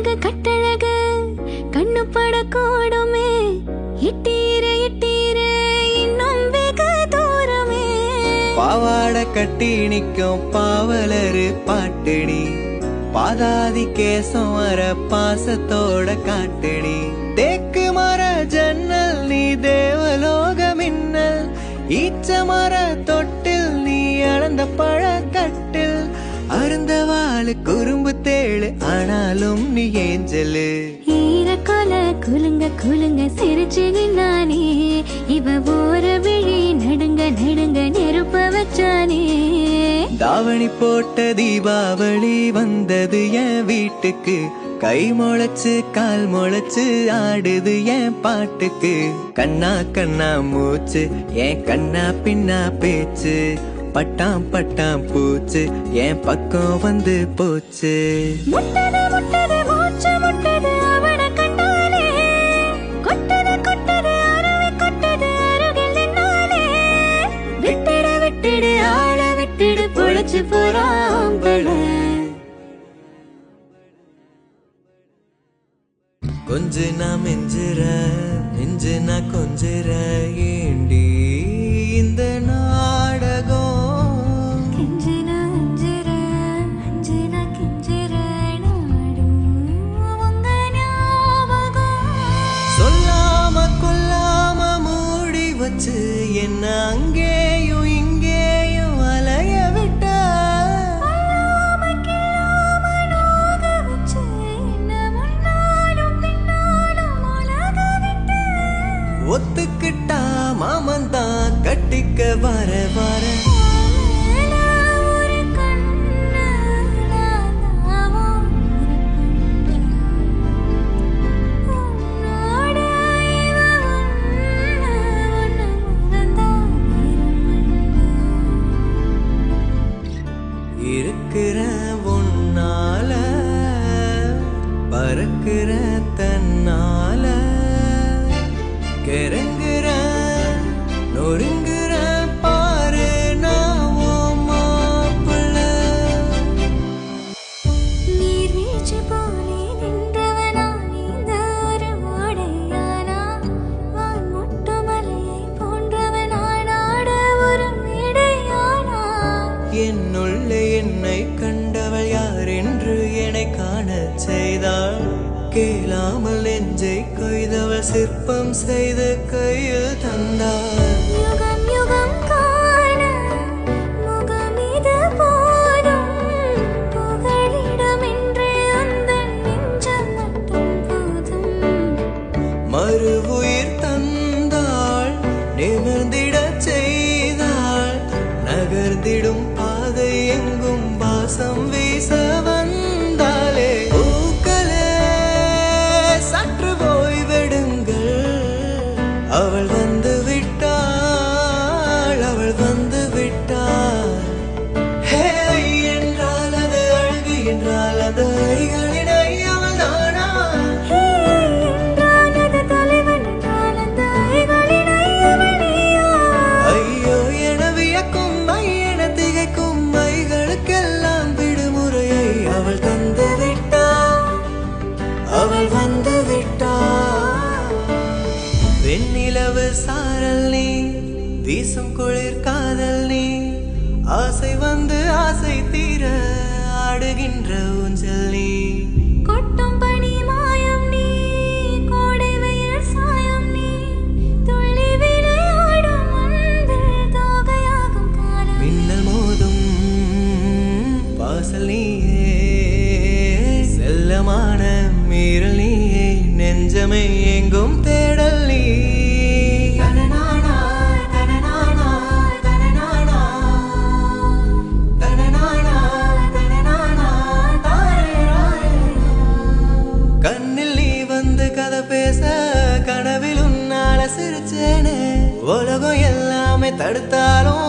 கட்டழகு கண்ணு படக்கூடுமே இட்டீரே இட்டீரே இன்னும் வெகு தூரமே பாவாட கட்டி நிற்கும் பாவலரு பாட்டுடி பாதாதி கேசம் வர பாசத்தோட காட்டுடி தேக்கு மர ஜன்னல் நீ தேவலோக மின்னல் ஈச்ச மர தொட்டில் நீ அளந்த பழக்கட்டில் அருந்தவாளு குறும்பு தேழு ஆனாலும் நீ ஏஞ்சலு ஈரக்கொல குலுங்க குலுங்க சிரிச்சு நின்னானே இவ ஓர விழி நடுங்க நடுங்க நெருப்ப வச்சானே தாவணி போட்ட தீபாவளி வந்தது என் வீட்டுக்கு கை முளைச்சு கால் முளைச்சு ஆடுது என் பாட்டுக்கு கண்ணா கண்ணா மூச்சு என் கண்ணா பின்னா பேச்சு பட்டாம் பட்டாம் பூச்சு என் பக்கம் வந்து போச்சு முட்டது முட்டது மூச்சு முட்டது அவனை கண்டாலே கொட்டது கொட்டது அருவி கொட்டது அருகில் நின்னாலே விட்டுடு விட்டுடு ஆள விட்டுடு பொழைச்சு போறாம்பள கொஞ்ச நான் மிஞ்சுற மிஞ்சு நான் கொஞ்சுற ஏண்டி இந்த நாடகம் சொல்லாம கொல்லாம மூடி வச்சு என்ன அங்கேயும் இங்கேயும் அலைய விட்ட ஒத்துக்கிட்டா மாமன் தான் கட்டிக்க வர வர இருக்கிற உன்னால பறக்கிற தன்னால கிறங்குற நொறுங்குற பாரு நான் மாப்பிள்ள நீர்வீழ்ச்சி போலே நின்றவனா இந்த ஒரு ஓடையானா வான் முட்டு மலையை போன்றவனா நாட ஒரு மேடையானா என்னுள்ளே என்னை கண்டவள் யார் என்று என்னை காண செய்தாள் கேளாமல் நெஞ்சை கொய்தவள் சிற்பம் செய்து கையில் தந்தாள் யுகம் யுகம் காண முகம் இது போதும் புகழிடம் என்று அந்த நெஞ்சம் மட்டும் போதும் மறு உயிர் தந்தாள் நிமிர்ந்திடச் செய்தாள் நகர்ந்திடும் பாதை எங்கும் வாசம் வீச வந்தாலே பூக்களே சற்று ஓய்வெடுங்கள் அவள் வந்து விட்டாள் அவள் வந்து விட்டாள் ஹே என்றால் அது அழகு என்றால் அது ஐகளின் ஐயவள் தானா என்றால் அது தலைவன் என்றால் அந்த ஐகளின் ஐயவனியா ஐயோ என வியக்கும் என திகைக்கும் மைகளுக்கெல்லாம் விடுமுறையை அவள் தந்து விட்டாள் அவள் வந்து விட்டாள் வெண்ணிலவு சாரல் நீ வீசும் குளிர் காதல் நீ ஆசை வந்து ஆசை தீர ஆடுகின்ற ஊஞ்சல் நீ கொட்டும் பனி மாயம் நீ கோடை வெயில் சாயம் நீ துள்ளி விளையாடும் மந்தல் தோகையாகும் காலம் மின்னல் மோதும் வாசல் நீயே செல்லமான மீறல் நீயே நெஞ்சமை எங்கும் தேடல் நீ தனநானா, தனநானா, தனநானா, தனநானா, தனநானா, தாரேராரேரா. கண்ணில் நீ வந்து கதை பேச கனவில் உன்னால சிரிச்சேனே உலகம் எல்லாமே தடுத்தாலும்